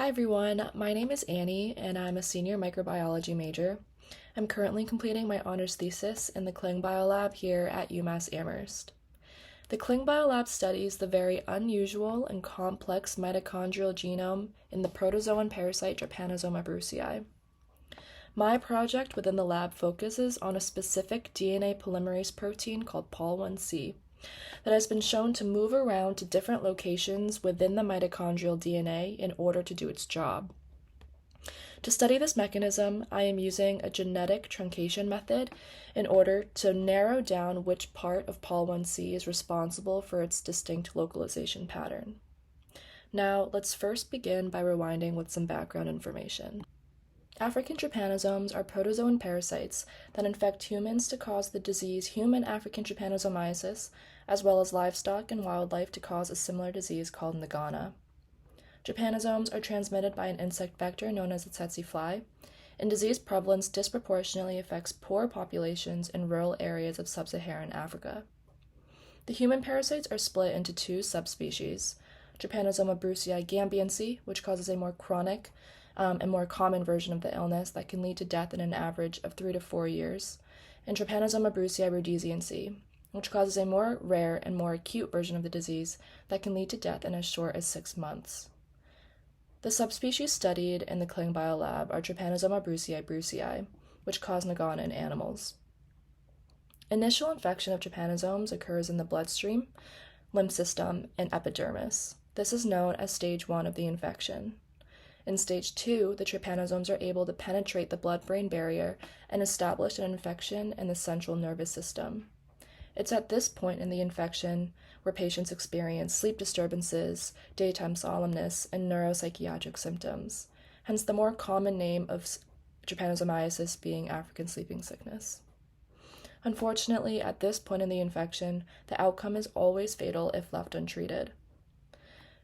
Hi everyone, my name is Annie and I'm a senior microbiology major. I'm currently completing my honors thesis in the Kling Biolab here at UMass Amherst. The Kling Biolab studies the very unusual and complex mitochondrial genome in the protozoan parasite Trypanosoma brucei. My project within the lab focuses on a specific DNA polymerase protein called POL1C that has been shown to move around to different locations within the mitochondrial DNA in order to do its job. To study this mechanism, I am using a genetic truncation method in order to narrow down which part of POL1C is responsible for its distinct localization pattern. Now, let's first begin by rewinding with some background information. African trypanosomes are protozoan parasites that infect humans to cause the disease human African trypanosomiasis, as well as livestock and wildlife to cause a similar disease called nagana. Trypanosomes are transmitted by an insect vector known as the tsetse fly, and disease prevalence disproportionately affects poor populations in rural areas of sub-Saharan Africa. The human parasites are split into two subspecies, Trypanosoma brucei gambiense, which causes a more chronic and more common version of the illness that can lead to death in an average of 3 to 4 years, and Trypanosoma brucei rhodesiense, which causes a more rare and more acute version of the disease that can lead to death in as short as 6 months. The subspecies studied in the Kling Biolab are Trypanosoma brucei, which cause nagana in animals. Initial infection of trypanosomes occurs in the bloodstream, lymph system, and epidermis. This is known as stage 1 of the infection. In stage 2, the trypanosomes are able to penetrate the blood-brain barrier and establish an infection in the central nervous system. It's at this point in the infection where patients experience sleep disturbances, daytime solemnness, and neuropsychiatric symptoms, hence the more common name of trypanosomiasis being African sleeping sickness. Unfortunately, at this point in the infection, the outcome is always fatal if left untreated.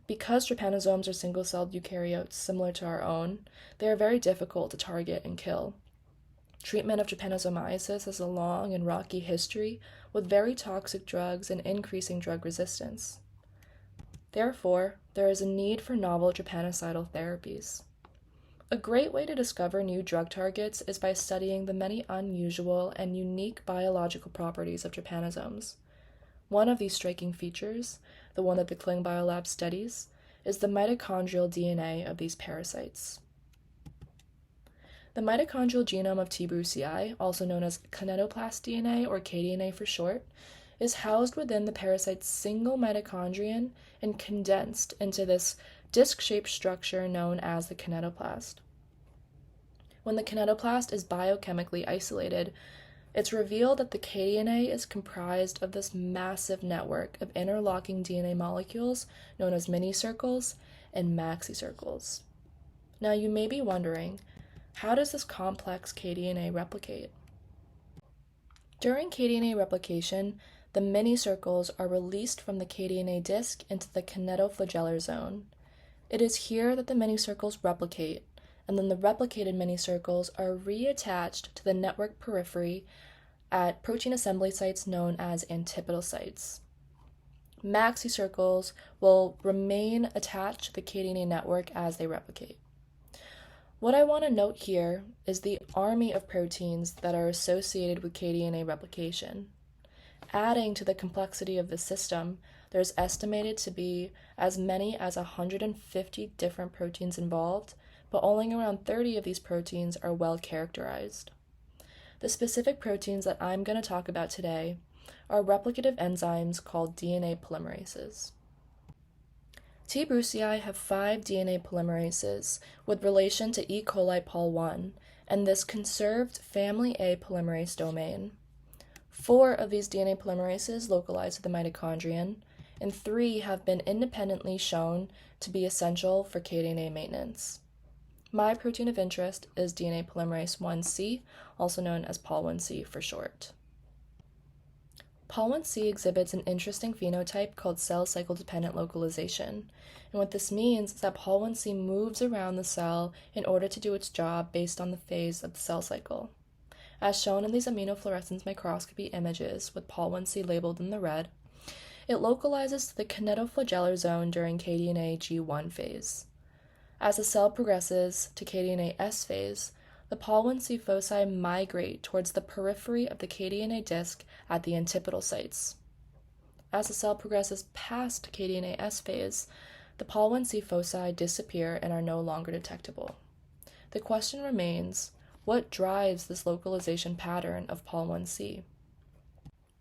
Because trypanosomes are single-celled eukaryotes similar to our own, they are very difficult to target and kill. Treatment of trypanosomiasis has a long and rocky history with very toxic drugs and increasing drug resistance. Therefore, there is a need for novel trypanocidal therapies. A great way to discover new drug targets is by studying the many unusual and unique biological properties of trypanosomes. One of these striking features, the one that the Kling Biolab studies, is the mitochondrial DNA of these parasites. The mitochondrial genome of T. brucei, also known as kinetoplast DNA or kDNA for short, is housed within the parasite's single mitochondrion and condensed into this disc-shaped structure known as the kinetoplast. When the kinetoplast is biochemically isolated, it's revealed that the kDNA is comprised of this massive network of interlocking DNA molecules known as mini-circles and maxi-circles. Now you may be wondering, how does this complex kDNA replicate? During kDNA replication, the mini-circles are released from the kDNA disk into the kinetoflagellar zone. It is here that the mini-circles replicate, and then the replicated mini-circles are reattached to the network periphery at protein assembly sites known as antipodal sites. Maxi-circles will remain attached to the kDNA network as they replicate. What I want to note here is the army of proteins that are associated with kDNA replication. Adding to the complexity of the system, there's estimated to be as many as 150 different proteins involved, but only around 30 of these proteins are well characterized. The specific proteins that I'm going to talk about today are replicative enzymes called DNA polymerases. T. brucei have 5 DNA polymerases with relation to E. coli Pol1 and this conserved family A polymerase domain. 4 of these DNA polymerases localize to the mitochondrion, and 3 have been independently shown to be essential for kDNA maintenance. My protein of interest is DNA polymerase 1C, also known as POL1C for short. POL1C exhibits an interesting phenotype called cell cycle-dependent localization, and what this means is that POL1C moves around the cell in order to do its job based on the phase of the cell cycle. As shown in these immunofluorescence microscopy images with POL1C labeled in the red, it localizes to the kinetoflagellar zone during kDNA G1 phase. As the cell progresses to kDNA S phase, the Pol-1C foci migrate towards the periphery of the kDNA disk at the antipodal sites. As the cell progresses past kDNA S phase, the Pol-1C foci disappear and are no longer detectable. The question remains, what drives this localization pattern of Pol-1C?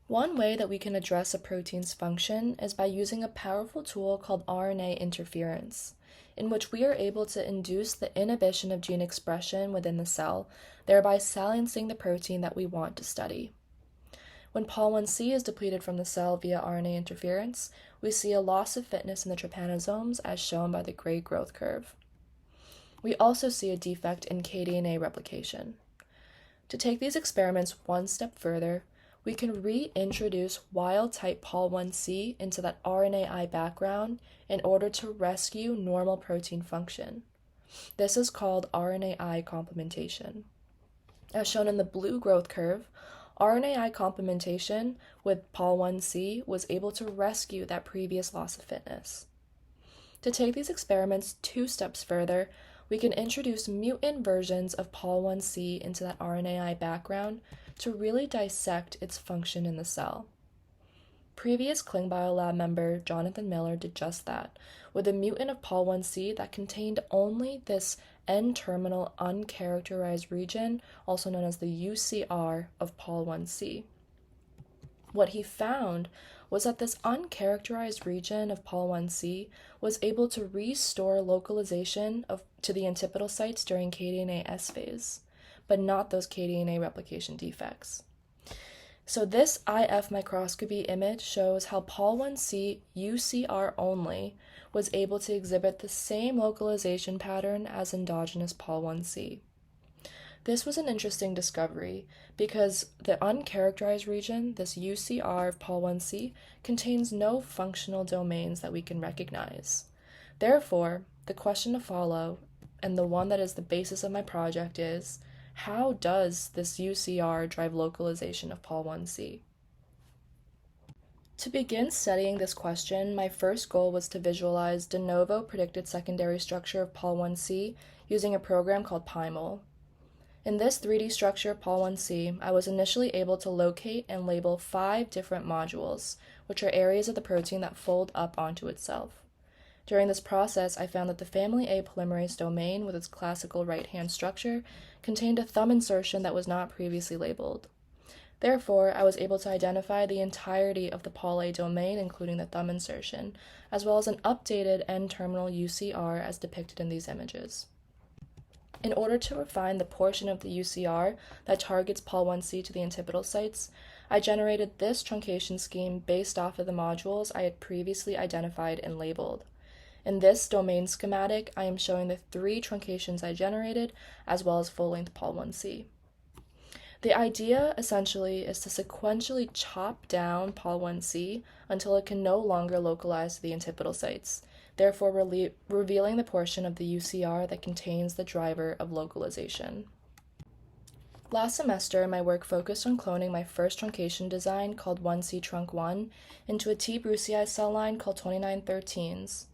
One way that we can address a protein's function is by using a powerful tool called RNA interference, in which we are able to induce the inhibition of gene expression within the cell, thereby silencing the protein that we want to study. When Pol-1C is depleted from the cell via RNA interference, we see a loss of fitness in the trypanosomes as shown by the gray growth curve. We also see a defect in kDNA replication. To take these experiments one step further, we can reintroduce wild-type Pol-1C into that RNAi background in order to rescue normal protein function. This is called RNAi complementation. As shown in the blue growth curve, RNAi complementation with Pol-1C was able to rescue that previous loss of fitness. To take these experiments 2 steps further, we can introduce mutant versions of Pol-1C into that RNAi background to really dissect its function in the cell. Previous ClingBio lab member Jonathan Miller did just that, with a mutant of Pol-1C that contained only this N-terminal uncharacterized region, also known as the UCR of Pol-1C. What he found was that this uncharacterized region of Pol-1C was able to restore localization to the antipodal sites during kDNA S phase, but not those kDNA replication defects. So this IF microscopy image shows how Pol-1C UCR only was able to exhibit the same localization pattern as endogenous Pol-1C. This was an interesting discovery because the uncharacterized region, this UCR of Pol-1C, contains no functional domains that we can recognize. Therefore, the question to follow, and the one that is the basis of my project, is how does this UCR drive localization of Pol-1C? To begin studying this question, my first goal was to visualize de novo predicted secondary structure of Pol-1C using a program called PyMol. In this 3D structure of Pol-1C, I was initially able to locate and label 5 different modules, which are areas of the protein that fold up onto itself. During this process, I found that the family A polymerase domain with its classical right-hand structure contained a thumb insertion that was not previously labeled. Therefore, I was able to identify the entirety of the Pol A domain, including the thumb insertion, as well as an updated N-terminal UCR as depicted in these images. In order to refine the portion of the UCR that targets Pol-1C to the antipodal sites, I generated this truncation scheme based off of the modules I had previously identified and labeled. In this domain schematic, I am showing the 3 truncations I generated, as well as full-length Pol-1C. The idea, essentially, is to sequentially chop down Pol-1C until it can no longer localize to the antipodal sites, therefore revealing the portion of the UCR that contains the driver of localization. Last semester, my work focused on cloning my first truncation design called 1C Trunk 1 into a T. brucei cell line called 2913s.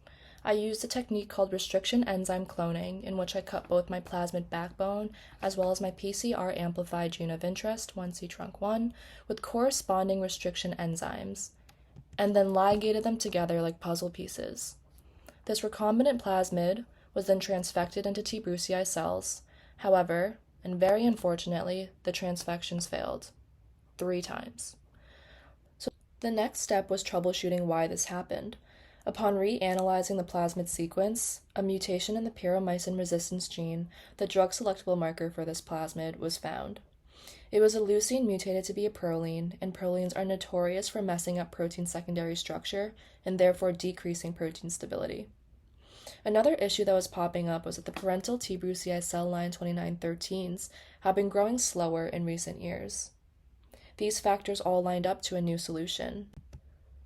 I used a technique called restriction enzyme cloning, in which I cut both my plasmid backbone as well as my PCR amplified gene of interest, 1C Trunk 1, with corresponding restriction enzymes, and then ligated them together like puzzle pieces. This recombinant plasmid was then transfected into T. brucei cells. However, and very unfortunately, the transfections failed 3 times. So the next step was troubleshooting why this happened. Upon reanalyzing the plasmid sequence, a mutation in the pyromycin resistance gene, the drug-selectable marker for this plasmid, was found. It was a leucine mutated to be a proline, and prolines are notorious for messing up protein secondary structure and therefore decreasing protein stability. Another issue that was popping up was that the parental T. brucei cell line 2913s have been growing slower in recent years. These factors all lined up to a new solution.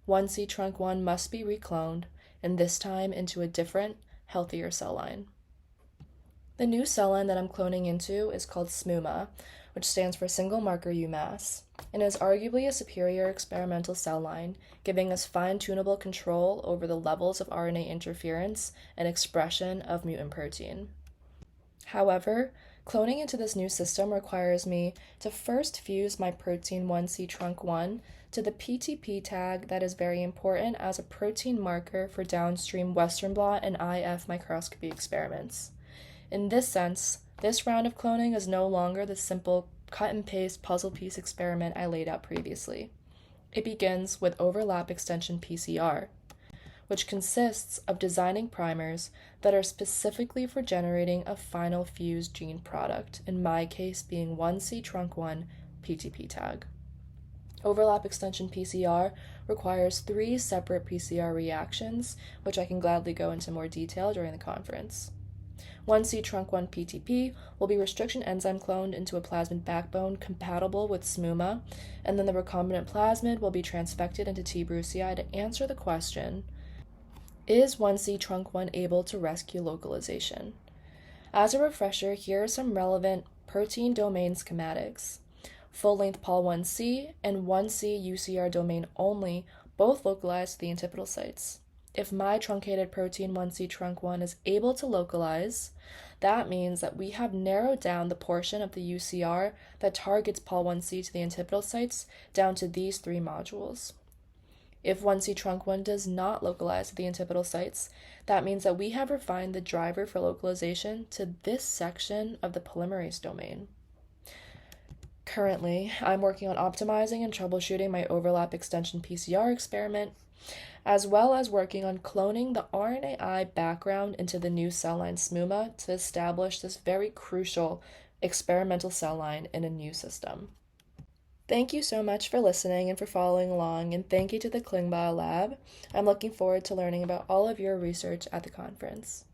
1C Trunk 1 must be recloned, and this time into a different, healthier cell line. The new cell line that I'm cloning into is called SMUMA, which stands for single marker UMass, and is arguably a superior experimental cell line, giving us fine-tunable control over the levels of RNA interference and expression of mutant protein. However, cloning into this new system requires me to first fuse my protein 1C trunk 1 to the PTP tag that is very important as a protein marker for downstream Western blot and IF microscopy experiments. In this sense, this round of cloning is no longer the simple cut and paste puzzle piece experiment I laid out previously. It begins with overlap extension PCR, which consists of designing primers that are specifically for generating a final fused gene product, in my case being 1C trunk 1 PTP tag. Overlap extension PCR requires 3 separate PCR reactions, which I can gladly go into more detail during the conference. 1C trunk 1 PTP will be restriction enzyme cloned into a plasmid backbone compatible with SMUMA, and then the recombinant plasmid will be transfected into T. brucei to answer the question, is 1C trunk 1 able to rescue localization? As a refresher, here are some relevant protein domain schematics. Full-length Pol1C and 1C UCR domain only both localize to the antipodal sites. If my truncated protein 1C trunk 1 is able to localize, that means that we have narrowed down the portion of the UCR that targets Pol1C to the antipodal sites down to these 3 modules. If 1C trunk 1 does not localize to the antipodal sites, that means that we have refined the driver for localization to this section of the polymerase domain. Currently, I'm working on optimizing and troubleshooting my overlap extension PCR experiment, as well as working on cloning the RNAi background into the new cell line SMUMA to establish this very crucial experimental cell line in a new system. Thank you so much for listening and for following along, and thank you to the Kling Bio Lab. I'm looking forward to learning about all of your research at the conference.